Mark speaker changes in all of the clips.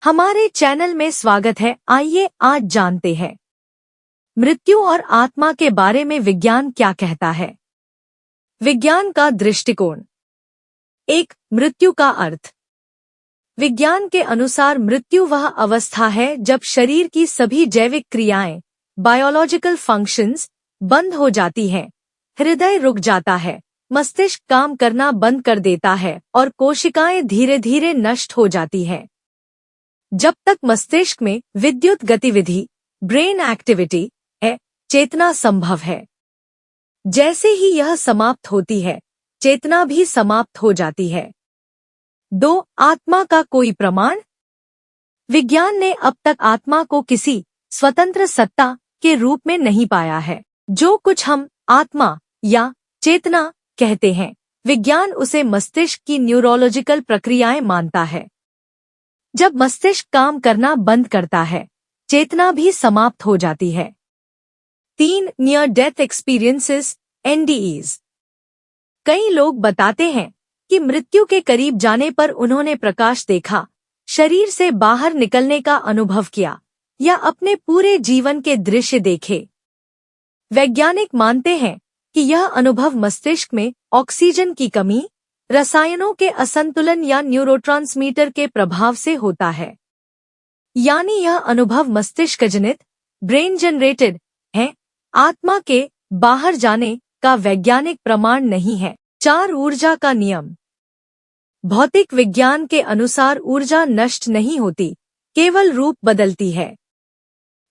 Speaker 1: हमारे चैनल में स्वागत है। आइए आज जानते हैं मृत्यु और आत्मा के बारे में विज्ञान क्या कहता है। विज्ञान का दृष्टिकोण। एक, मृत्यु का अर्थ। विज्ञान के अनुसार मृत्यु वह अवस्था है जब शरीर की सभी जैविक क्रियाएं, बायोलॉजिकल फंक्शंस, बंद हो जाती हैं, हृदय रुक जाता है, मस्तिष्क काम करना बंद कर देता है और कोशिकाएं धीरे धीरे नष्ट हो जाती हैं। जब तक मस्तिष्क में विद्युत गतिविधि, ब्रेन एक्टिविटी है, चेतना संभव है। जैसे ही यह समाप्त होती है, चेतना भी समाप्त हो जाती है। 2, आत्मा का कोई प्रमाण। विज्ञान ने अब तक आत्मा को किसी स्वतंत्र सत्ता के रूप में नहीं पाया है। जो कुछ हम आत्मा या चेतना कहते हैं, विज्ञान उसे मस्तिष्क की न्यूरोलॉजिकल प्रक्रियाएं मानता है। जब मस्तिष्क काम करना बंद करता है, चेतना भी समाप्त हो जाती है। 3, नियर डेथ एक्सपीरियंसेस, NDEs। कई लोग बताते हैं कि मृत्यु के करीब जाने पर उन्होंने प्रकाश देखा, शरीर से बाहर निकलने का अनुभव किया या अपने पूरे जीवन के दृश्य देखे। वैज्ञानिक मानते हैं कि यह अनुभव मस्तिष्क में ऑक्सीजन की कमी, रसायनों के असंतुलन या न्यूरोट्रांसमीटर के प्रभाव से होता है। यानी यह अनुभव मस्तिष्कजनित, ब्रेन जनरेटेड है, आत्मा के बाहर जाने का वैज्ञानिक प्रमाण नहीं है। 4, ऊर्जा का नियम। भौतिक विज्ञान के अनुसार ऊर्जा नष्ट नहीं होती, केवल रूप बदलती है।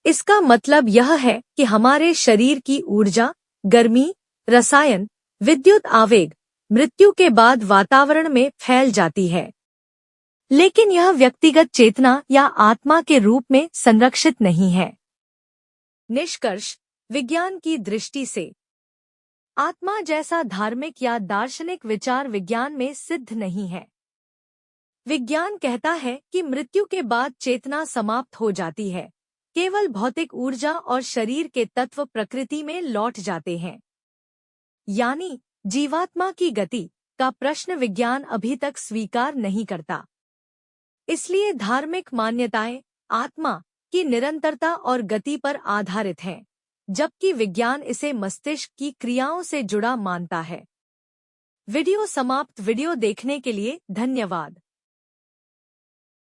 Speaker 1: इसका मतलब यह है कि हमारे शरीर की ऊर्जा, गर्मी, रसायन, विद्युत आवेग मृत्यु के बाद वातावरण में फैल जाती है, लेकिन यह व्यक्तिगत चेतना या आत्मा के रूप में संरक्षित नहीं है। निष्कर्ष। विज्ञान की दृष्टि से आत्मा जैसा धार्मिक या दार्शनिक विचार विज्ञान में सिद्ध नहीं है। विज्ञान कहता है कि मृत्यु के बाद चेतना समाप्त हो जाती है, केवल भौतिक ऊर्जा और शरीर के तत्व प्रकृति में लौट जाते हैं। यानी जीवात्मा की गति का प्रश्न विज्ञान अभी तक स्वीकार नहीं करता। इसलिए धार्मिक मान्यताएं आत्मा की निरंतरता और गति पर आधारित हैं, जबकि विज्ञान इसे मस्तिष्क की क्रियाओं से जुड़ा मानता है। वीडियो समाप्त। वीडियो देखने के लिए धन्यवाद।